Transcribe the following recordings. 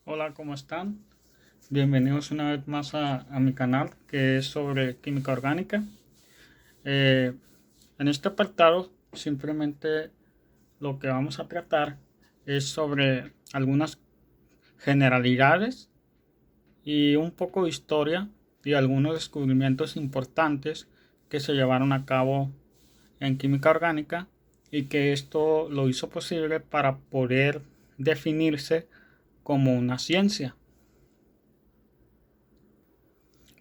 Hola, ¿cómo están? Bienvenidos una vez más a mi canal que es sobre química orgánica. Eh, en este apartado simplemente lo que vamos a tratar es sobre algunas generalidades y un poco de historia y algunos descubrimientos importantes que se llevaron a cabo en química orgánica y que esto lo hizo posible para poder definirse como una ciencia.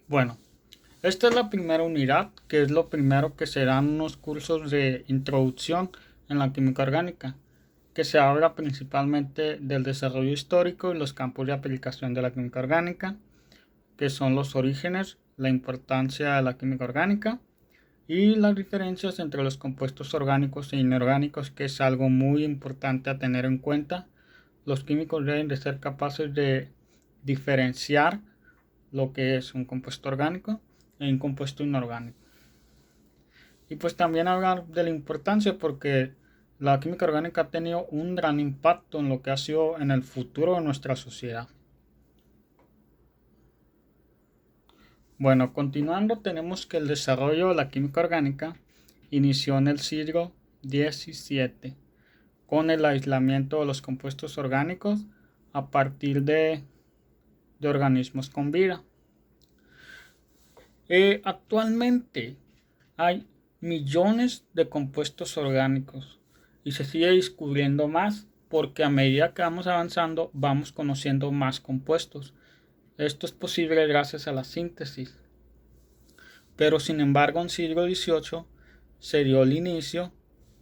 Bueno, esta es la primera unidad, que es lo primero que serán unos cursos de introducción en la química orgánica, que se habla principalmente del desarrollo histórico y los campos de aplicación de la química orgánica, que son los orígenes, la importancia de la química orgánica y las diferencias entre los compuestos orgánicos e inorgánicos, que es algo muy importante a tener en cuenta. Los químicos deben de ser capaces de diferenciar lo que es un compuesto orgánico e un compuesto inorgánico. Y pues también hablar de la importancia porque la química orgánica ha tenido un gran impacto en lo que ha sido en el futuro de nuestra sociedad. Bueno, continuando tenemos que el desarrollo de la química orgánica inició en el siglo XVII con el aislamiento de los compuestos orgánicos a partir de organismos con vida. Actualmente hay millones de compuestos orgánicos y se sigue descubriendo más porque a medida que vamos avanzando vamos conociendo más compuestos. Esto es posible gracias a la síntesis. Pero sin embargo en siglo XVIII se dio el inicio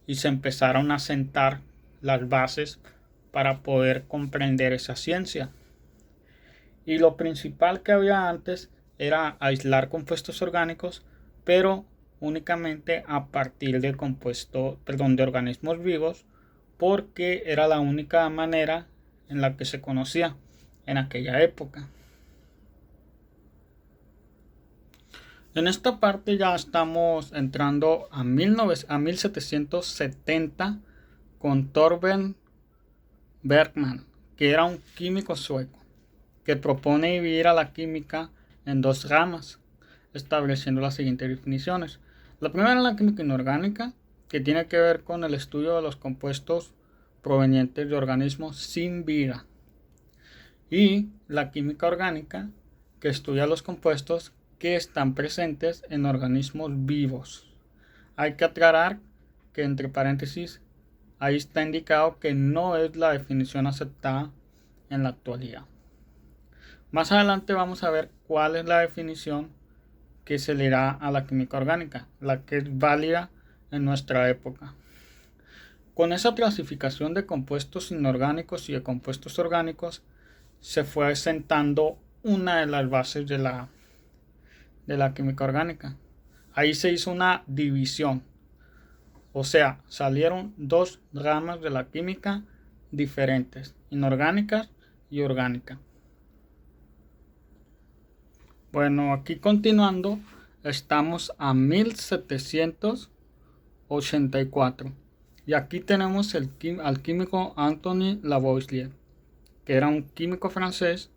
y se empezaron a sentar las bases para poder comprender esa ciencia. Y lo principal que había antes era aislar compuestos orgánicos, pero únicamente a partir de de organismos vivos, porque era la única manera en la que se conocía en aquella época. En esta parte ya estamos entrando a 1770 con Torben Bergman, que era un químico sueco, que propone dividir a la química en dos ramas, estableciendo las siguientes definiciones. La primera es la química inorgánica, que tiene que ver con el estudio de los compuestos provenientes de organismos sin vida. Y la química orgánica, que estudia los compuestos que están presentes en organismos vivos. Hay que aclarar que entre paréntesis ahí está indicado que no es la definición aceptada en la actualidad. Más adelante vamos a ver cuál es la definición que se le da a la química orgánica, la que es válida en nuestra época. Con esa clasificación de compuestos inorgánicos y de compuestos orgánicos se fue asentando una de las bases de la química orgánica. Ahí se hizo una división, o sea, salieron dos ramas de la química diferentes, inorgánicas y orgánica. Bueno, aquí continuando, estamos a 1784 y aquí tenemos al químico Antoine Lavoisier, que era un químico francés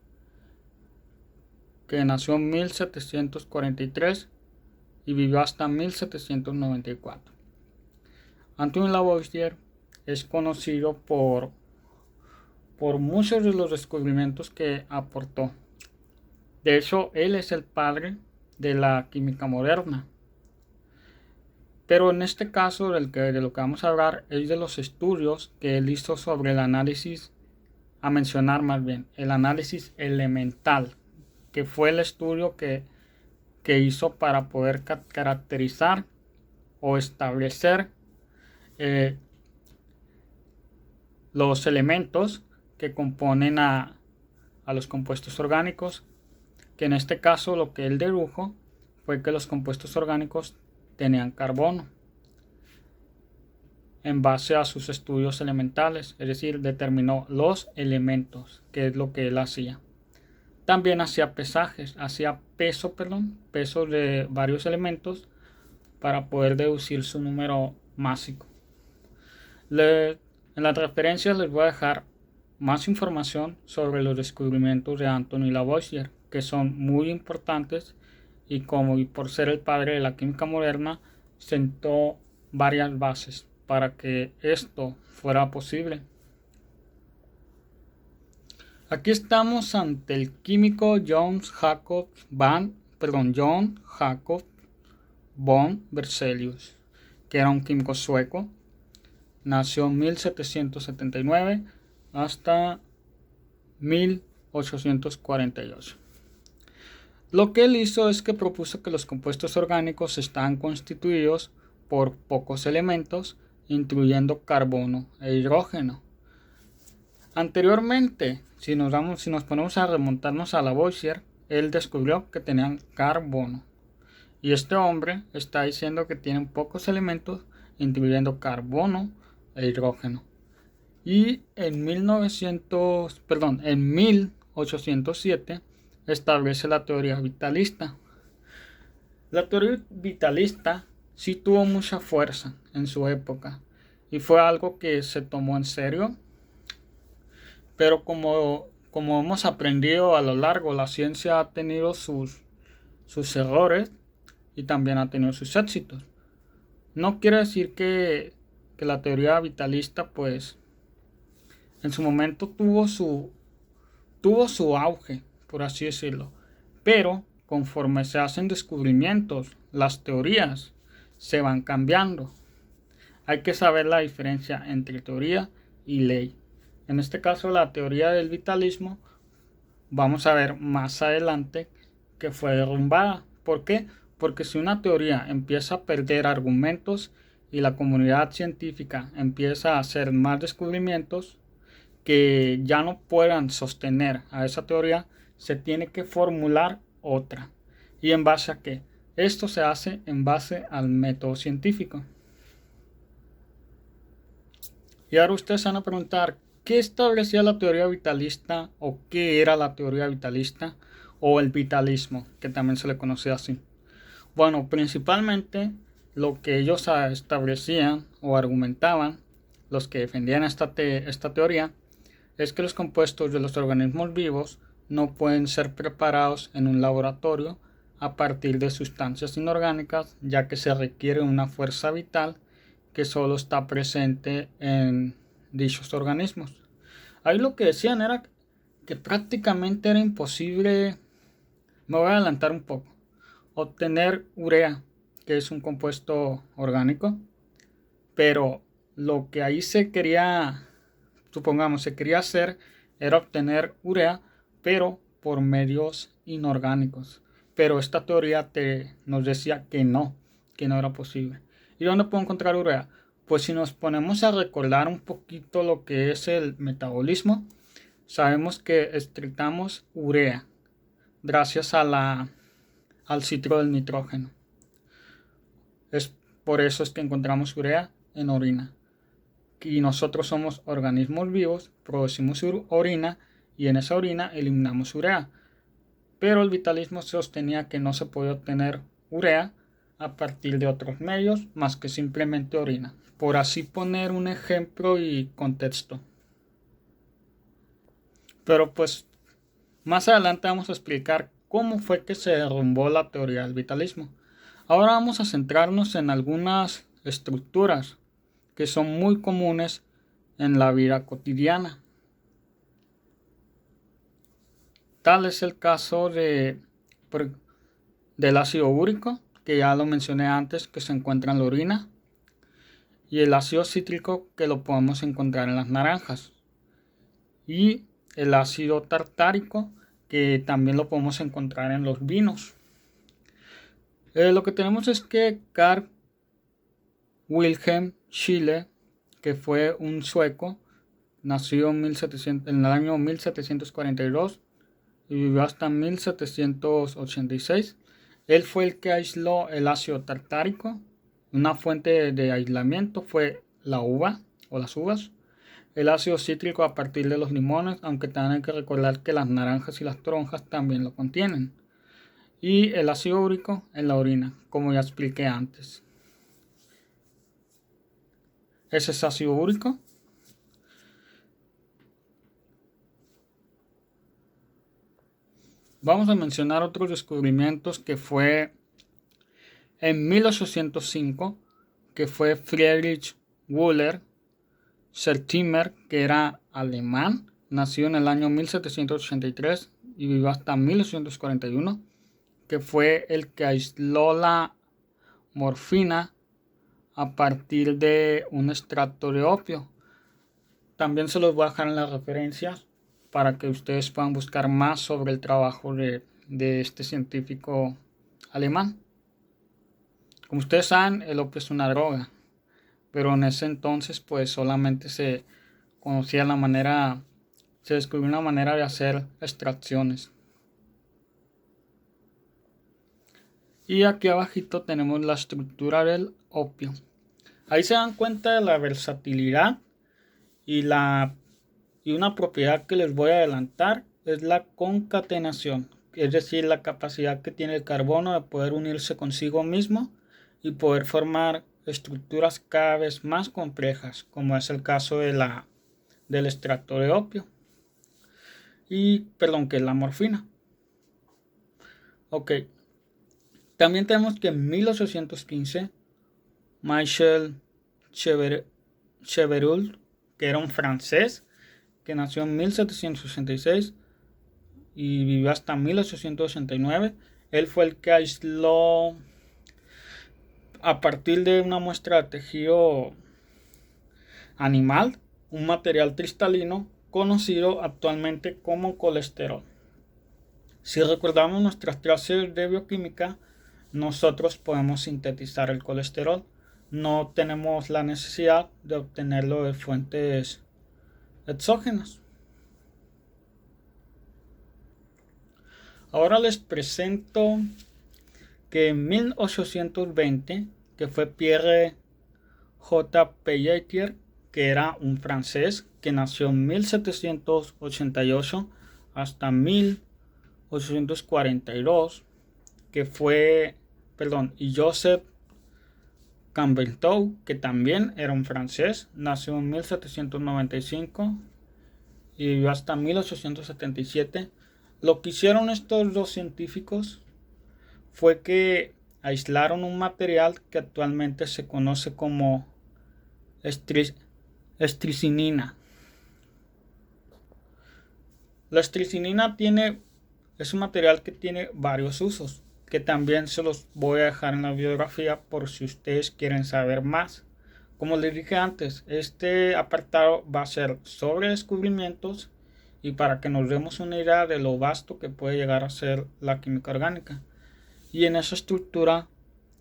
que nació en 1743 y vivió hasta 1794. Antoine Lavoisier es conocido por muchos de los descubrimientos que aportó. De hecho, él es el padre de la química moderna. Pero en este caso de lo que vamos a hablar es de los estudios que él hizo sobre el análisis, a mencionar más bien, el análisis elemental, que fue el estudio que hizo para poder caracterizar o establecer los elementos que componen a los compuestos orgánicos, que en este caso lo que él dedujo fue que los compuestos orgánicos tenían carbono en base a sus estudios elementales, es decir, determinó los elementos, que es lo que él hacía. También hacía pesos de varios elementos para poder deducir su número másico. En las referencias les voy a dejar más información sobre los descubrimientos de Anthony Lavoisier, que son muy importantes y por ser el padre de la química moderna, sentó varias bases para que esto fuera posible. Aquí estamos ante el químico John Jacob von Berzelius, que era un químico sueco. Nació en 1779 hasta 1848. Lo que él hizo es que propuso que los compuestos orgánicos están constituidos por pocos elementos, incluyendo carbono e hidrógeno. Anteriormente, si nos ponemos a remontarnos a Lavoisier, él descubrió que tenían carbono. Y este hombre está diciendo que tienen pocos elementos, incluyendo carbono e hidrógeno. Y en 1807 establece la teoría vitalista. La teoría vitalista sí tuvo mucha fuerza en su época y fue algo que se tomó en serio. Pero como hemos aprendido a lo largo, la ciencia ha tenido sus errores y también ha tenido sus éxitos. No quiere decir que la teoría vitalista, pues, en su momento tuvo su auge, por así decirlo. Pero conforme se hacen descubrimientos, las teorías se van cambiando. Hay que saber la diferencia entre teoría y ley. En este caso, la teoría del vitalismo, vamos a ver más adelante que fue derrumbada. ¿Por qué? Porque si una teoría empieza a perder argumentos y la comunidad científica empieza a hacer más descubrimientos que ya no puedan sostener a esa teoría, se tiene que formular otra. ¿Y en base a qué? Esto se hace en base al método científico. Y ahora ustedes van a preguntar, ¿qué establecía la teoría vitalista o qué era la teoría vitalista o el vitalismo, que también se le conocía así? Bueno, principalmente lo que ellos establecían o argumentaban, los que defendían esta teoría, es que los compuestos de los organismos vivos no pueden ser preparados en un laboratorio a partir de sustancias inorgánicas, ya que se requiere una fuerza vital que solo está presente en dichos organismos. Ahí lo que decían era que prácticamente era imposible, me voy a adelantar un poco, obtener urea, que es un compuesto orgánico, pero lo que ahí se quería hacer era obtener urea, pero por medios inorgánicos. Pero esta teoría nos decía que no era posible. ¿Y dónde puedo encontrar urea? Pues si nos ponemos a recordar un poquito lo que es el metabolismo, sabemos que excretamos urea gracias al ciclo del nitrógeno. Por eso es que encontramos urea en orina. Y nosotros somos organismos vivos, producimos orina y en esa orina eliminamos urea. Pero el vitalismo sostenía que no se puede obtener urea a partir de otros medios más que simplemente orina. Por así poner un ejemplo y contexto. Pero pues más adelante vamos a explicar cómo fue que se derrumbó la teoría del vitalismo. Ahora vamos a centrarnos en algunas estructuras que son muy comunes en la vida cotidiana. Tal es el caso del ácido úrico, que ya lo mencioné antes, que se encuentra en la orina, y el ácido cítrico, que lo podemos encontrar en las naranjas, y el ácido tartárico, que también lo podemos encontrar en los vinos. Lo que tenemos es que Carl Wilhelm Scheele, que fue un sueco, nació en el año 1742 y vivió hasta 1786. Él fue el que aisló el ácido tartárico. Una fuente de aislamiento fue la uva o las uvas. El ácido cítrico a partir de los limones, aunque también hay que recordar que las naranjas y las toronjas también lo contienen. Y el ácido úrico en la orina, como ya expliqué antes. Ese es ácido úrico. Vamos a mencionar otros descubrimientos que fue en 1805, que fue Friedrich Wöhler Sertimer, que era alemán, nació en el año 1783 y vivió hasta 1841, que fue el que aisló la morfina a partir de un extracto de opio. También se los voy a dejar en las referencias para que ustedes puedan buscar más sobre el trabajo de este científico alemán. Como ustedes saben, el opio es una droga, pero en ese entonces pues solamente se conocía se descubrió una manera de hacer extracciones. Y aquí abajito tenemos la estructura del opio. Ahí se dan cuenta de la versatilidad y una propiedad que les voy a adelantar es la concatenación, es decir, la capacidad que tiene el carbono de poder unirse consigo mismo y poder formar estructuras cada vez más complejas, como es el caso del extracto de opio que es la morfina. Ok, también tenemos que en 1815 Michel Chevreul, que era un francés que nació en 1766 y vivió hasta 1889, él fue el que aisló a partir de una muestra de tejido animal un material cristalino conocido actualmente como colesterol. Si recordamos nuestras clases de bioquímica, nosotros podemos sintetizar el colesterol. No tenemos la necesidad de obtenerlo de fuentes exógenas. Ahora les presento que en 1820, que fue Pierre J. Pelletier, que era un francés que nació en 1788 hasta 1842, y Joseph Campbell-Tow, que también era un francés, nació en 1795 y vivió hasta 1877. Lo que hicieron estos dos científicos fue que aislaron un material que actualmente se conoce como estricinina. La estricinina es un material que tiene varios usos, que también se los voy a dejar en la bibliografía por si ustedes quieren saber más. Como les dije antes, este apartado va a ser sobre descubrimientos y para que nos demos una idea de lo vasto que puede llegar a ser la química orgánica. Y en esa estructura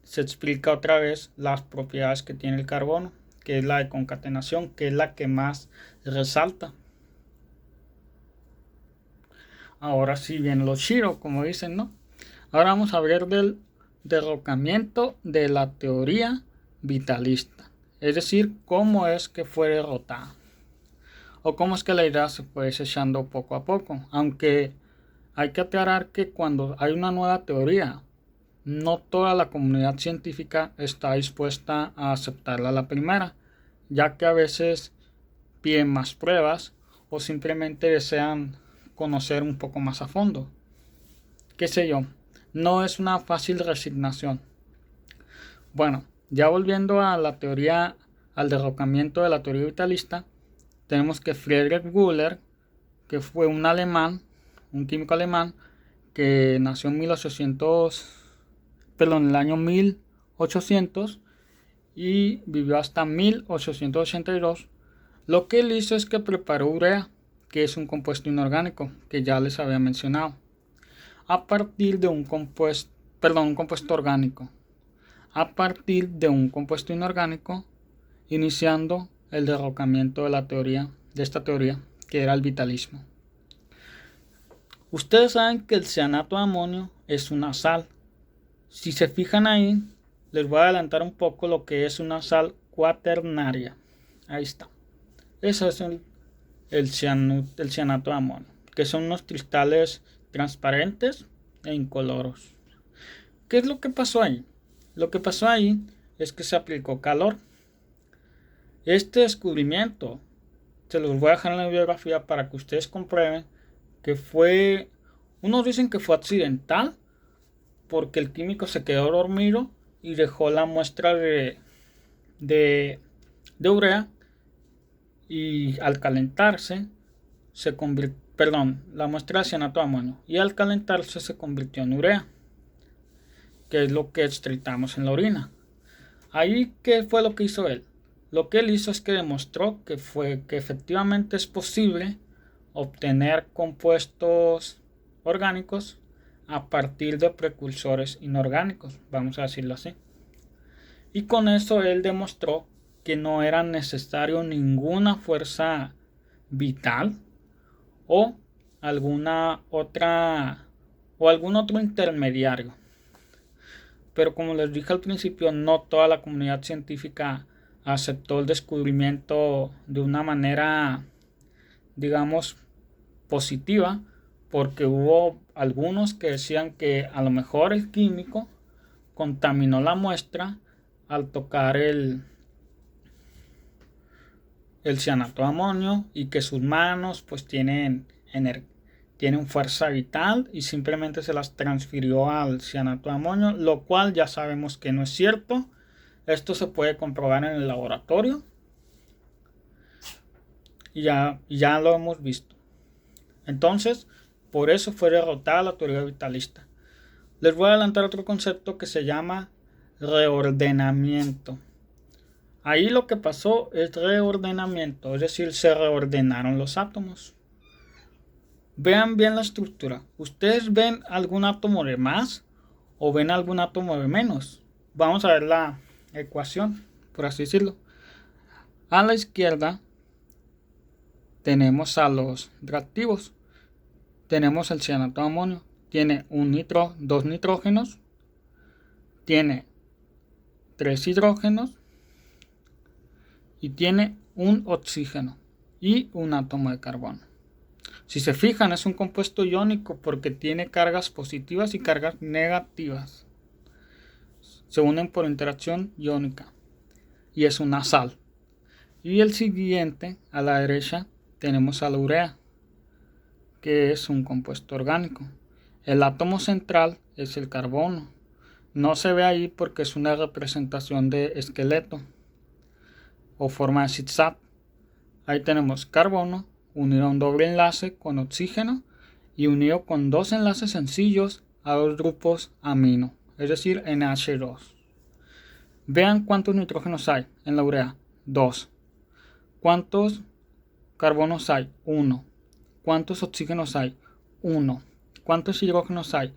se explica otra vez las propiedades que tiene el carbono, que es la de concatenación, que es la que más resalta. Ahora sí viene lo chido, como dicen, ¿no? Ahora vamos a ver del derrocamiento de la teoría vitalista. Es decir, cómo es que fue derrotada. O cómo es que la idea se fue desechando poco a poco. Aunque hay que aclarar que cuando hay una nueva teoría, no toda la comunidad científica está dispuesta a aceptarla a la primera, ya que a veces piden más pruebas o simplemente desean conocer un poco más a fondo. Qué sé yo, no es una fácil resignación. Bueno, ya volviendo a la teoría, al derrocamiento de la teoría vitalista, tenemos que Friedrich Wöhler, que fue un químico alemán, que nació en el año 1800 y vivió hasta 1882. Lo que él hizo es que preparó urea, que es un compuesto inorgánico que ya les había mencionado, a partir de un compuesto orgánico, a partir de un compuesto inorgánico, iniciando el derrocamiento de esta teoría, que era el vitalismo. Ustedes saben que el cianato de amonio es una sal. Si se fijan ahí, les voy a adelantar un poco lo que es una sal cuaternaria. Ahí está. Ese es el cianato de amonio, que son unos cristales transparentes e incoloros. ¿Qué es lo que pasó ahí? Lo que pasó ahí es que se aplicó calor. Este descubrimiento se los voy a dejar en la bibliografía para que ustedes comprueben que fue Unos dicen que fue accidental porque el químico se quedó dormido y dejó la muestra de urea, y al calentarse la muestra de cianato de amonio, y al calentarse se convirtió en urea, que es lo que excretamos en la orina. Ahí, ¿qué fue lo que hizo él? Lo que él hizo es que demostró que efectivamente es posible obtener compuestos orgánicos a partir de precursores inorgánicos, vamos a decirlo así. Y con eso él demostró que no era necesario ninguna fuerza vital o algún otro intermediario. Pero como les dije al principio, no toda la comunidad científica aceptó el descubrimiento de una manera, digamos, positiva, porque hubo algunos que decían que a lo mejor el químico contaminó la muestra al tocar el cianato de amonio, y que sus manos pues tienen fuerza vital y simplemente se las transfirió al cianato de amonio, lo cual ya sabemos que no es cierto. Esto se puede comprobar en el laboratorio y ya lo hemos visto. Entonces, por eso fue derrotada la teoría vitalista. Les voy a adelantar otro concepto que se llama reordenamiento. Ahí lo que pasó es reordenamiento, es decir, se reordenaron los átomos. Vean bien la estructura. ¿Ustedes ven algún átomo de más o ven algún átomo de menos? Vamos a ver la ecuación, por así decirlo. A la izquierda tenemos a los reactivos. Tenemos el cianato de amonio. Tiene dos nitrógenos. Tiene 3 hidrógenos. Y tiene un oxígeno y un átomo de carbono. Si se fijan, es un compuesto iónico porque tiene cargas positivas y cargas negativas. Se unen por interacción iónica y es una sal. Y el siguiente, a la derecha, tenemos a la urea, que es un compuesto orgánico. El átomo central es el carbono. No se ve ahí porque es una representación de esqueleto o forma de zigzag. Ahí tenemos carbono unido a un doble enlace con oxígeno y unido con 2 enlaces sencillos a 2 grupos amino, es decir, NH2. Vean cuántos nitrógenos hay en la urea: 2. ¿Cuántos carbonos hay? 1. ¿Cuántos oxígenos hay? 1. ¿Cuántos hidrógenos hay?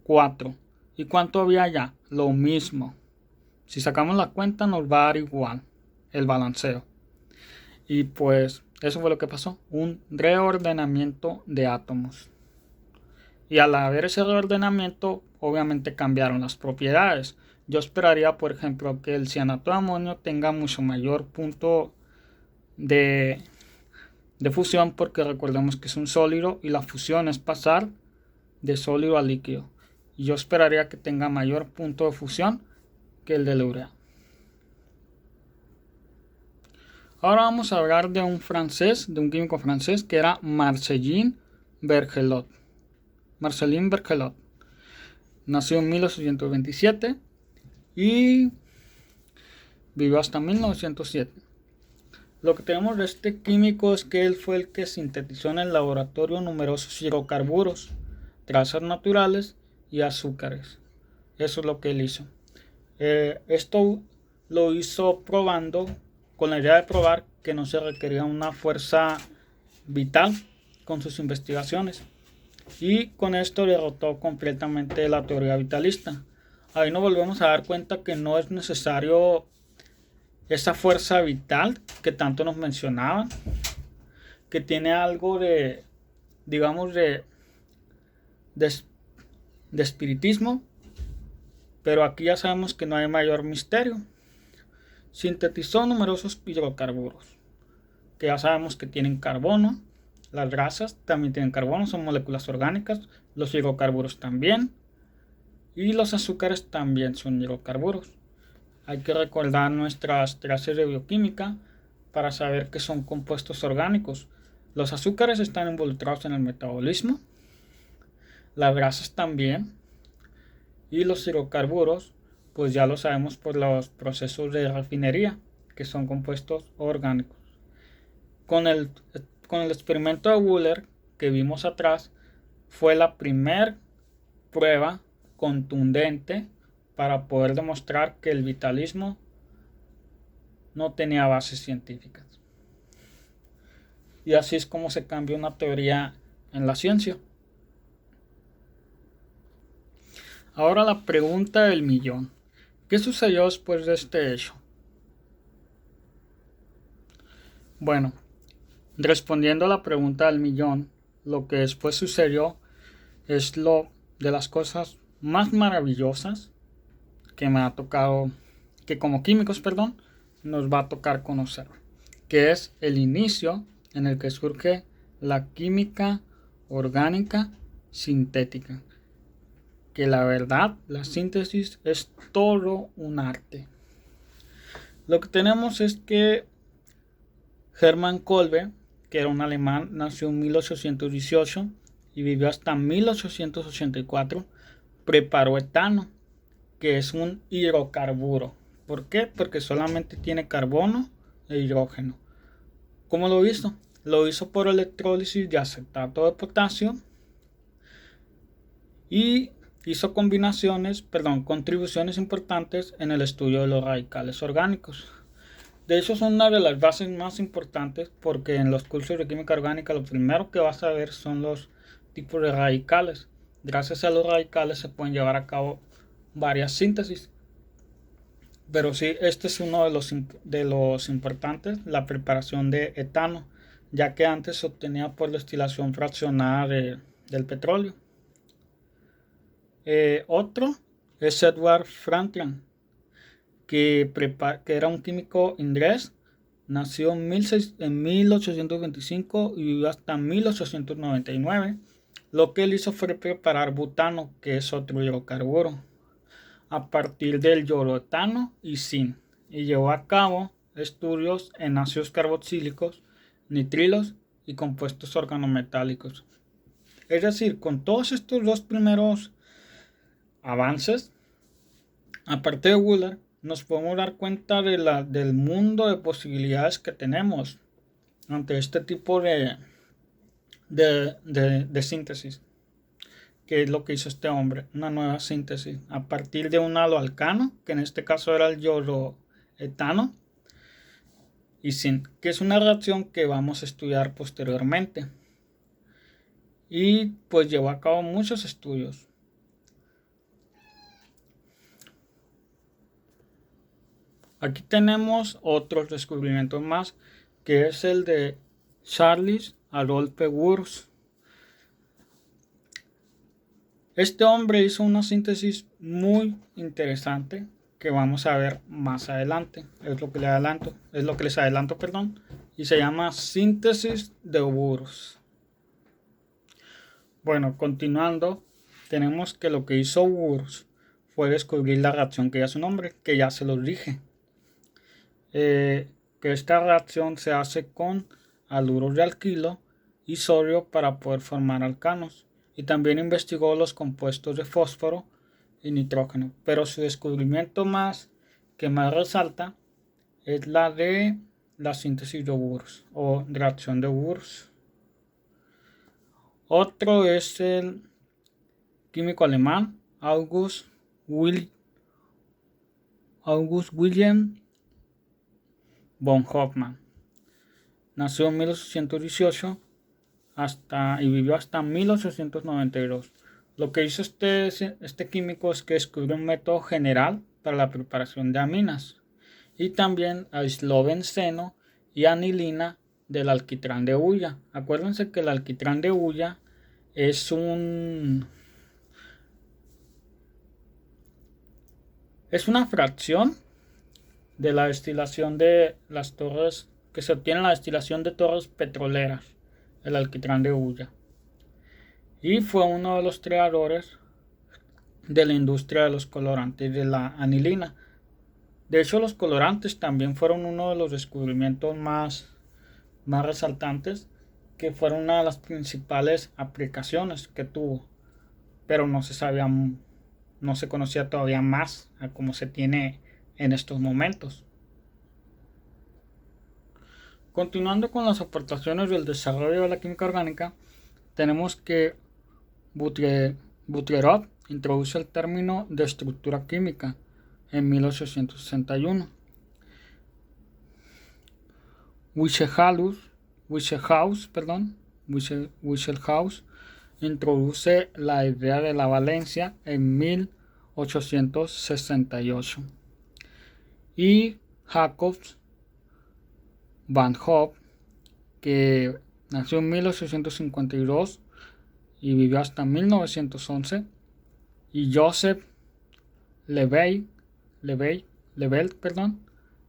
4. ¿Y cuánto había allá? Lo mismo. Si sacamos la cuenta nos va a dar igual el balanceo. Y pues eso fue lo que pasó, un reordenamiento de átomos. Y al haber ese reordenamiento, obviamente cambiaron las propiedades. Yo esperaría, por ejemplo, que el cianato de amonio tenga mucho mayor punto de fusión, porque recordemos que es un sólido y la fusión es pasar de sólido a líquido. Y yo esperaría que tenga mayor punto de fusión que el de la urea. Ahora vamos a hablar de un químico francés que era Marcellin Berthelot. Marcellin Berthelot nació en 1827 y vivió hasta 1907. Lo que tenemos de este químico es que él fue el que sintetizó en el laboratorio numerosos hidrocarburos, trazas naturales y azúcares. Eso es lo que él hizo. Esto lo hizo probando, con la idea de probar que no se requería una fuerza vital con sus investigaciones, y con esto derrotó completamente la teoría vitalista. Ahí nos volvemos a dar cuenta que no es necesario esa fuerza vital que tanto nos mencionaban, que tiene algo de, digamos, de espiritismo, pero aquí ya sabemos que no hay mayor misterio. Sintetizó numerosos hidrocarburos, que ya sabemos que tienen carbono. Las grasas también tienen carbono, son moléculas orgánicas. Los hidrocarburos también. Y los azúcares también son hidrocarburos. Hay que recordar nuestras clases de bioquímica para saber que son compuestos orgánicos. Los azúcares están involucrados en el metabolismo. Las grasas también. Y los hidrocarburos, pues ya lo sabemos por los procesos de refinería, que son compuestos orgánicos. Con el, con el experimento de Wöhler que vimos atrás, fue la primera prueba contundente para poder demostrar que el vitalismo no tenía bases científicas. Y así es como se cambia una teoría en la ciencia. Ahora la pregunta del millón. ¿Qué sucedió después de este hecho? Bueno, respondiendo a la pregunta del millón, lo que después sucedió es lo de las cosas más maravillosas que me ha tocado, que como químicos, perdón, nos va a tocar conocer, que es el inicio en el que surge la química orgánica sintética, que la verdad, la síntesis es todo un arte. Lo que tenemos es que Hermann Kolbe, que era un alemán, nació en 1818 y vivió hasta 1884, preparó etano, que es un hidrocarburo. ¿Por qué? Porque solamente tiene carbono e hidrógeno. ¿Cómo lo hizo? Lo hizo por electrólisis de acetato de potasio y hizo contribuciones importantes en el estudio de los radicales orgánicos. De hecho, son una de las bases más importantes porque en los cursos de química orgánica lo primero que vas a ver son los tipos de radicales. Gracias a los radicales se pueden llevar a cabo varias síntesis. Pero sí, este es uno de los importantes, la preparación de etano, ya que antes se obtenía por destilación fraccionada del petróleo. Otro es Edward Franklin, que era un químico inglés, nació en 1825 y vivió hasta 1899. Lo que él hizo fue preparar butano, que es otro hidrocarburo, a partir del yodoetano y zinc, y llevó a cabo estudios en ácidos carboxílicos, nitrilos y compuestos organometálicos. Es decir, con todos estos dos primeros avances, aparte de Wöhler, nos podemos dar cuenta del mundo de posibilidades que tenemos ante este tipo de síntesis, que es lo que hizo este hombre, una nueva síntesis a partir de un haloalcano, que en este caso era el yodoetano, y zinc, que es una reacción que vamos a estudiar posteriormente. Y pues llevó a cabo muchos estudios. Aquí tenemos otros descubrimientos más, que es el de Charles Adolphe Wurst. Este hombre hizo una síntesis muy interesante que vamos a ver más adelante. Es lo que les adelanto, perdón, y se llama síntesis de Wurst. Bueno, continuando, tenemos que lo que hizo Wurst fue descubrir la reacción que ya su nombre, que ya se los dije. Que esta reacción se hace con haluros de alquilo y sodio para poder formar alcanos, y también investigó los compuestos de fósforo y nitrógeno, pero su descubrimiento que más resalta es la de la síntesis de Wurst o reacción de Wurst. Otro es el químico alemán August Wilhelm von Hofmann. Nació en 1818 y vivió hasta 1892. Lo que hizo este químico es que descubrió un método general para la preparación de aminas y también aisló benceno y anilina del alquitrán de hulla. Acuérdense que el alquitrán de hulla es una fracción de la destilación de las torres, que se obtiene en la destilación de torres petroleras, el alquitrán de hulla, y fue uno de los creadores de la industria de los colorantes de la anilina. De hecho, los colorantes también fueron uno de los descubrimientos más resaltantes, que fueron una de las principales aplicaciones que tuvo. pero no se conocía todavía más a como se tiene en estos momentos. Continuando con las aportaciones del desarrollo de la química orgánica, tenemos que Butlerov introduce el término de estructura química en 1861. Wichelhaus introduce la idea de la valencia en 1868. Y Jacobs Van Hoff, que nació en 1852 y vivió hasta 1911, y Joseph Level,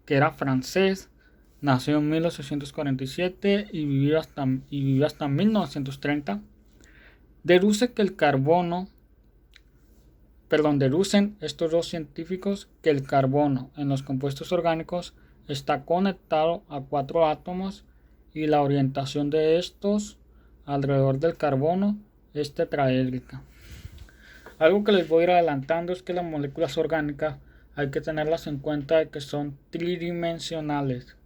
que era francés, nació en 1847 y vivió hasta 1930, deducen estos dos científicos que el carbono en los compuestos orgánicos está conectado a 4 átomos y la orientación de estos alrededor del carbono es tetraédrica. Algo que les voy a ir adelantando es que las moléculas orgánicas hay que tenerlas en cuenta de que son tridimensionales.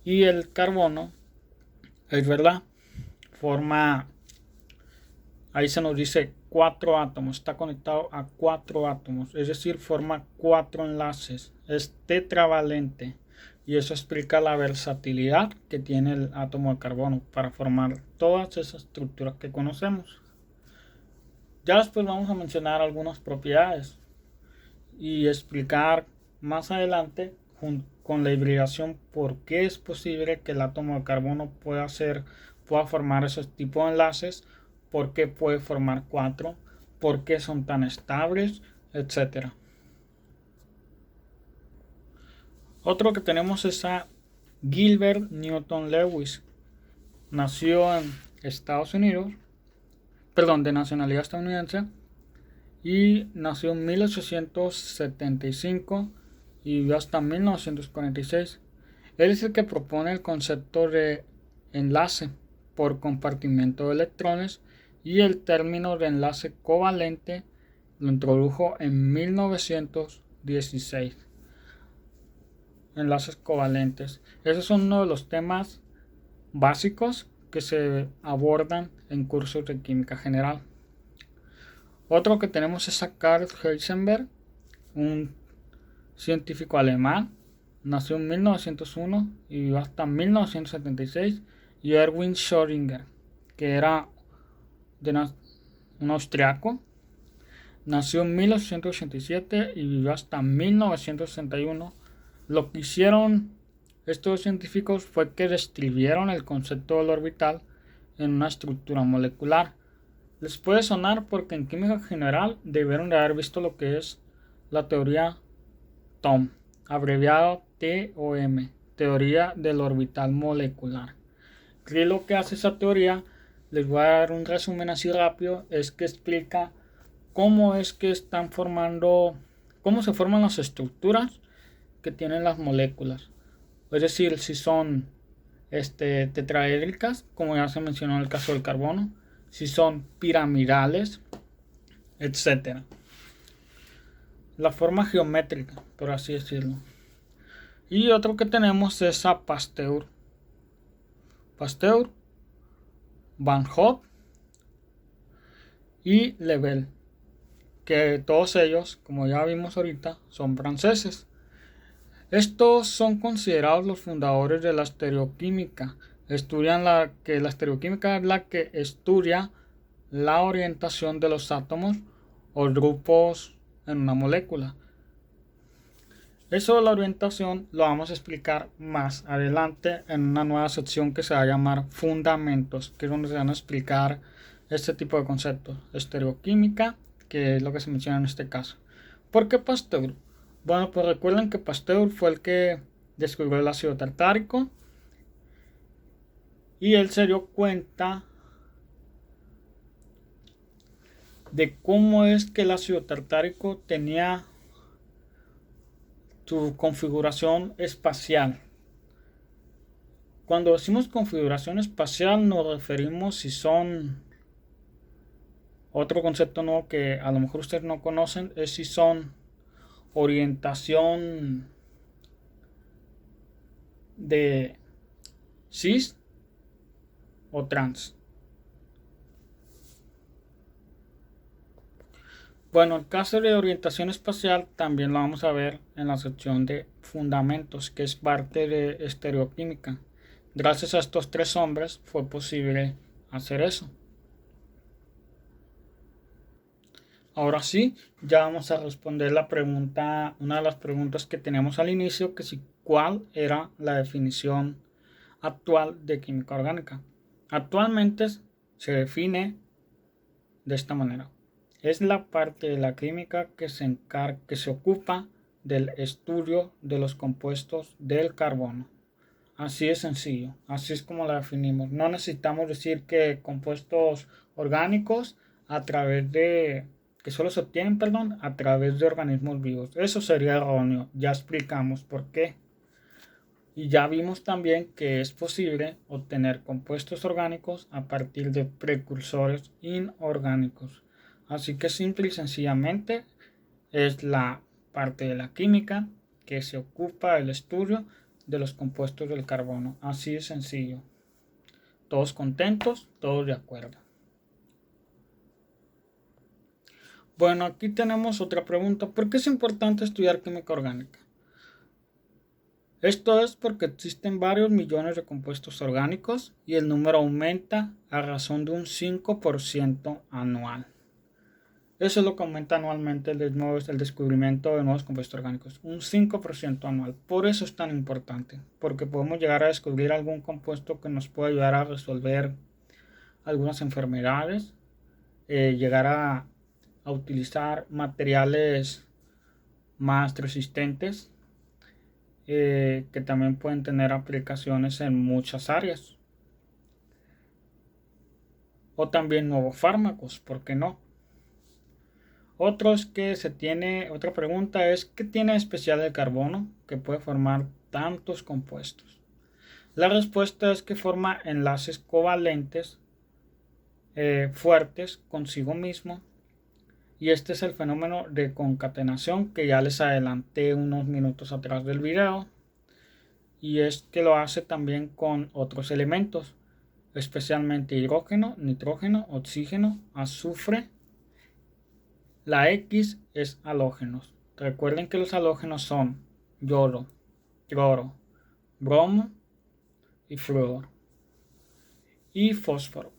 Y el carbono, es verdad, ahí se nos dice 4 átomos, está conectado a 4 átomos, es decir, forma 4 enlaces, es tetravalente. Y eso explica la versatilidad que tiene el átomo de carbono para formar todas esas estructuras que conocemos. Ya después vamos a mencionar algunas propiedades y explicar más adelante con la hibridación por qué es posible que el átomo de carbono pueda formar esos tipos de enlaces, por qué puede formar 4, por qué son tan estables, etc. Otro que tenemos es a Gilbert Newton Lewis. Nació en Estados Unidos, de nacionalidad estadounidense, y nació en 1875 y vivió hasta 1946. Él es el que propone el concepto de enlace por compartimiento de electrones, y el término de enlace covalente lo introdujo en 1916. Enlaces covalentes. Esos son uno de los temas básicos que se abordan en cursos de química general. Otro que tenemos es a Karl Heisenberg, un científico alemán. Nació en 1901 y vivió hasta 1976. Y Erwin Schrödinger, que era un austriaco. Nació en 1887 y vivió hasta 1961. Lo que hicieron estos científicos fue que describieron el concepto del orbital en una estructura molecular. Les puede sonar porque en química general debieron de haber visto lo que es la teoría TOM, abreviado TOM, teoría del orbital molecular. ¿Qué es lo que hace esa teoría? Les voy a dar un resumen así rápido. Es que explica cómo se forman las estructuras que tienen las moléculas. Es decir, si son tetraédricas, como ya se mencionó en el caso del carbono, si son piramidales, etc. La forma geométrica, por así decirlo. Y otro que tenemos es a Pasteur, Van Hoff y Lebel, que todos ellos, como ya vimos ahorita, son franceses. Estos son considerados los fundadores de la estereoquímica. La estereoquímica es la que estudia la orientación de los átomos o grupos en una molécula. Eso de la orientación lo vamos a explicar más adelante en una nueva sección que se va a llamar Fundamentos, que es donde se van a explicar este tipo de conceptos. Estereoquímica, que es lo que se menciona en este caso. ¿Por qué Pasteur? Bueno, pues recuerden que Pasteur fue el que descubrió el ácido tartárico, y él se dio cuenta de cómo es que el ácido tartárico tenía su configuración espacial. Cuando decimos configuración espacial nos referimos si son Otro concepto nuevo que a lo mejor ustedes no conocen es si son orientación de cis o trans. Bueno, el caso de orientación espacial también lo vamos a ver en la sección de fundamentos, que es parte de estereoquímica. Gracias a estos tres hombres fue posible hacer eso. Ahora sí, ya vamos a responder la pregunta, una de las preguntas que teníamos al inicio, que si cuál era la definición actual de química orgánica. Actualmente se define de esta manera. Es la parte de la química que se ocupa del estudio de los compuestos del carbono. Así es sencillo, así es como la definimos. No necesitamos decir que compuestos orgánicos a través de que solo se obtienen, a través de organismos vivos. Eso sería erróneo. Ya explicamos por qué. Y ya vimos también que es posible obtener compuestos orgánicos a partir de precursores inorgánicos. Así que simple y sencillamente es la parte de la química que se ocupa del estudio de los compuestos del carbono. Así de sencillo. Todos contentos, todos de acuerdo. Bueno, aquí tenemos otra pregunta. ¿Por qué es importante estudiar química orgánica? Esto es porque existen varios millones de compuestos orgánicos y el número aumenta a razón de un 5% anual. Eso es lo que aumenta anualmente el descubrimiento de nuevos compuestos orgánicos. Un 5% anual. Por eso es tan importante. Porque podemos llegar a descubrir algún compuesto que nos pueda ayudar a resolver algunas enfermedades. Llegar a utilizar materiales más resistentes. Que también pueden tener aplicaciones en muchas áreas. O también nuevos fármacos, ¿por qué no? Otra pregunta es, ¿qué tiene de especial el carbono que puede formar tantos compuestos? La respuesta es que forma enlaces covalentes fuertes consigo mismo, y este es el fenómeno de concatenación que ya les adelanté unos minutos atrás del video, y es que lo hace también con otros elementos, especialmente hidrógeno, nitrógeno, oxígeno, azufre. La X es halógenos. Recuerden que los halógenos son yodo, cloro, bromo y flúor. Y fósforo.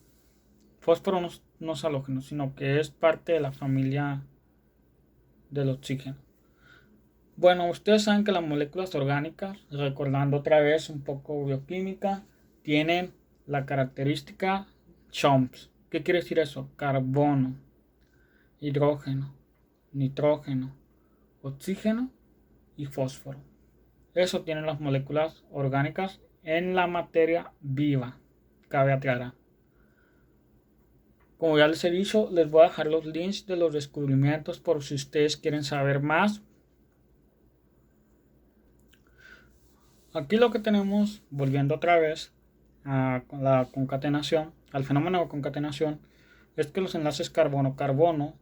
Fósforo no es halógeno, sino que es parte de la familia del oxígeno. Bueno, ustedes saben que las moléculas orgánicas, recordando otra vez un poco bioquímica, tienen la característica CHOMS. ¿Qué quiere decir eso? Carbono, hidrógeno, nitrógeno, oxígeno y fósforo. Eso tienen las moléculas orgánicas en la materia viva. Cabe aclarar. Como ya les he dicho, les voy a dejar los links de los descubrimientos por si ustedes quieren saber más. Aquí lo que tenemos, volviendo otra vez a la concatenación, al fenómeno de concatenación, es que los enlaces carbono-carbono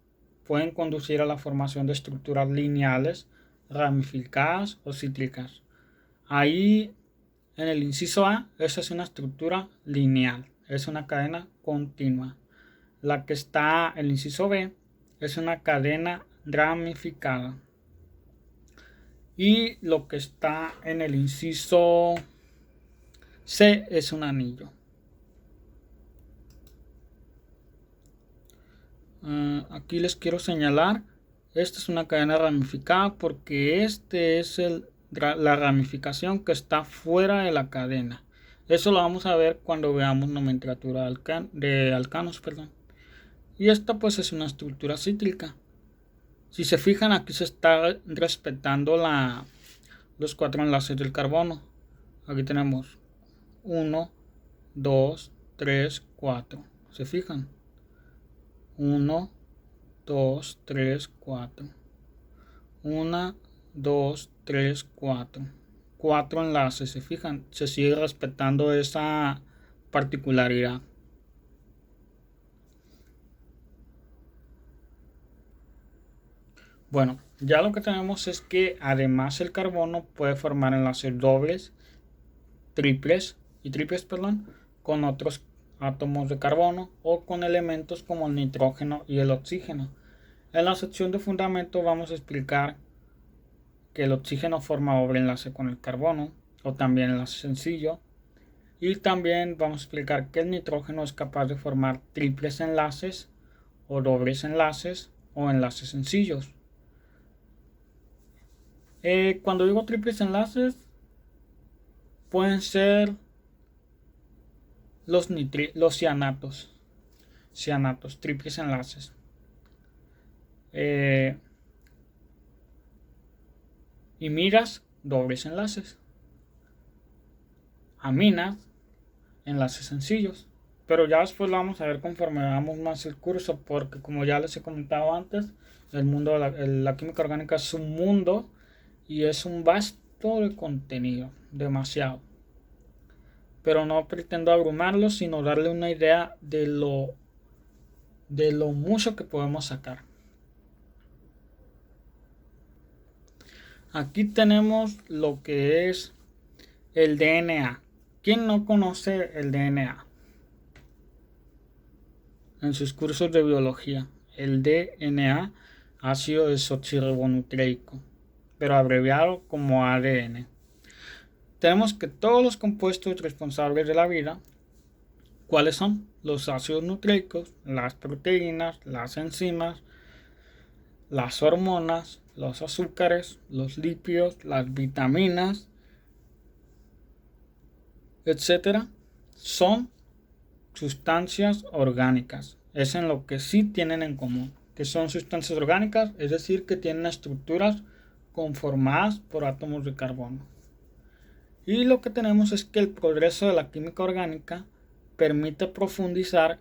pueden conducir a la formación de estructuras lineales, ramificadas o cíclicas. Ahí en el inciso A, esa es una estructura lineal, es una cadena continua. La que está en el inciso B es una cadena ramificada. Y lo que está en el inciso C es un anillo. Aquí les quiero señalar, esta es una cadena ramificada porque este es la ramificación que está fuera de la cadena. Eso lo vamos a ver cuando veamos nomenclatura de alcanos. Y esta pues es una estructura cíclica. Si se fijan, aquí se está respetando los 4 enlaces del carbono. Aquí tenemos 1, 2, 3, 4. ¿Se fijan? 1, 2, 3, 4. 1, 2, 3, 4. 4 enlaces, ¿se fijan? Se sigue respetando esa particularidad. Bueno, ya lo que tenemos es que además el carbono puede formar enlaces dobles, triples, perdón, con otros átomos de carbono o con elementos como el nitrógeno y el oxígeno. En la sección de fundamento vamos a explicar que el oxígeno forma doble enlace con el carbono o también enlace sencillo. Y también vamos a explicar que el nitrógeno es capaz de formar triples enlaces o dobles enlaces o enlaces sencillos. Cuando digo triples enlaces, pueden ser los cianatos, triples enlaces. Y miras, dobles enlaces. Aminas, enlaces sencillos. Pero ya después lo vamos a ver conforme veamos más el curso, porque como ya les he comentado antes, el mundo de la química orgánica es un mundo y es un vasto de contenido, demasiado. Pero no pretendo abrumarlo, sino darle una idea de lo mucho que podemos sacar. Aquí tenemos lo que es el DNA. ¿Quién no conoce el DNA? En sus cursos de biología, el DNA, ácido desoxirribonucleico, pero abreviado como ADN. Tenemos que todos los compuestos responsables de la vida, ¿cuáles son? Los ácidos nucleicos, las proteínas, las enzimas, las hormonas, los azúcares, los lípidos, las vitaminas, etcétera, son sustancias orgánicas. Es en lo que sí tienen en común, que son sustancias orgánicas, es decir, que tienen estructuras conformadas por átomos de carbono. Y lo que tenemos es que el progreso de la química orgánica permite profundizar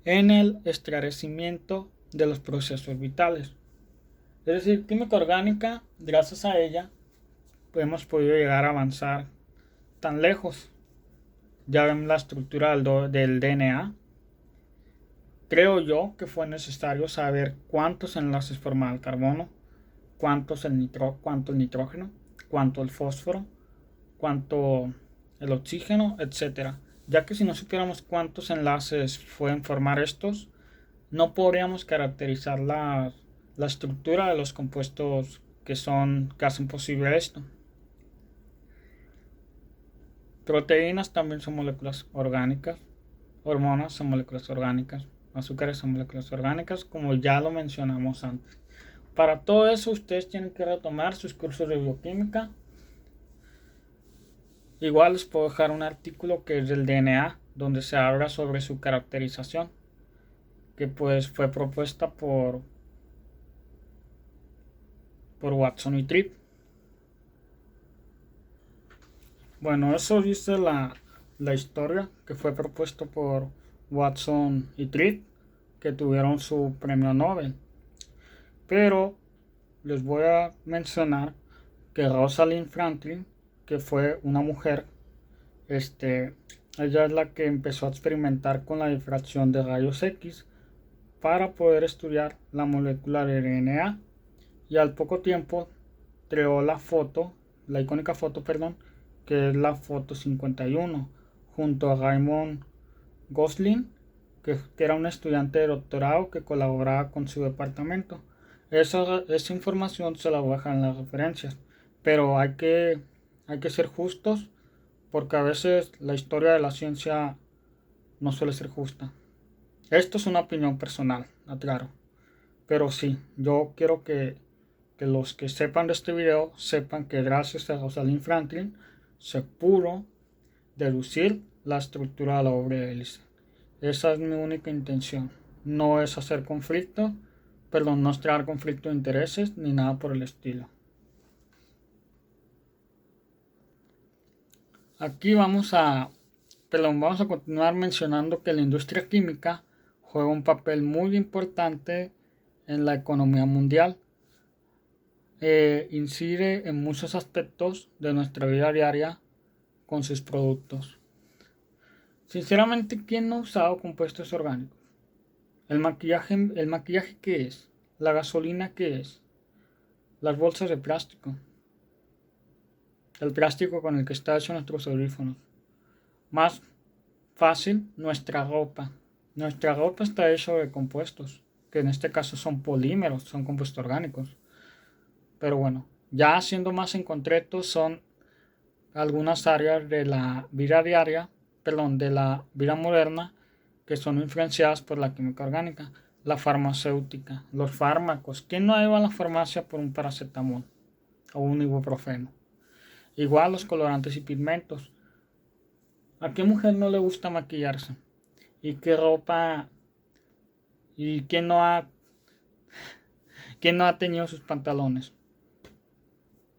en el esclarecimiento de los procesos vitales. Es decir, química orgánica, gracias a ella, hemos podido llegar a avanzar tan lejos. Ya ven la estructura del DNA. Creo yo que fue necesario saber cuántos enlaces formaba el carbono, cuánto el nitrógeno, cuánto el fósforo, cuánto el oxígeno, etcétera. Ya que si no supiéramos cuántos enlaces pueden formar estos, no podríamos caracterizar la estructura de los compuestos que hacen posible esto. Proteínas también son moléculas orgánicas, hormonas son moléculas orgánicas, azúcares son moléculas orgánicas, como ya lo mencionamos antes. Para todo eso ustedes tienen que retomar sus cursos de bioquímica. Igual les puedo dejar un artículo que es del DNA, donde se habla sobre su caracterización, que pues fue propuesta por Watson y Tripp. Bueno, eso dice la historia, que fue propuesto por Watson y Tripp, que tuvieron su premio Nobel. Pero les voy a mencionar que Rosalind Franklin, que fue una mujer, ella es la que empezó a experimentar con la difracción de rayos X para poder estudiar la molécula de DNA, y al poco tiempo creó la icónica foto, que es la foto 51, junto a Raymond Gosling, que era un estudiante de doctorado que colaboraba con su departamento. Esa información se la voy a dejar en las referencias, pero hay que ser justos, porque a veces la historia de la ciencia no suele ser justa. Esto es una opinión personal, aclaro. Pero sí, yo quiero que los que sepan de este video sepan que gracias a Rosalind Franklin se pudo deducir la estructura de la doble hélice. Esa es mi única intención. No es hacer conflicto, no es crear conflicto de intereses ni nada por el estilo. Aquí vamos a continuar mencionando que la industria química juega un papel muy importante en la economía mundial. Incide en muchos aspectos de nuestra vida diaria con sus productos. Sinceramente, ¿quién no ha usado compuestos orgánicos? ¿El maquillaje qué es? ¿La gasolina qué es? Las bolsas de plástico. El plástico con el que está hecho nuestros audífonos. Más fácil, nuestra ropa. Nuestra ropa está hecha de compuestos, que en este caso son polímeros, son compuestos orgánicos. Pero bueno, ya siendo más en concreto, son algunas áreas de la vida diaria, perdón, de la vida moderna, que son influenciadas por la química orgánica. La farmacéutica, los fármacos. ¿Quién no iba a la farmacia por un paracetamol o un ibuprofeno? Igual los colorantes y pigmentos. ¿A qué mujer no le gusta maquillarse? ¿Y qué ropa? ¿Y quién no ha teñido sus pantalones?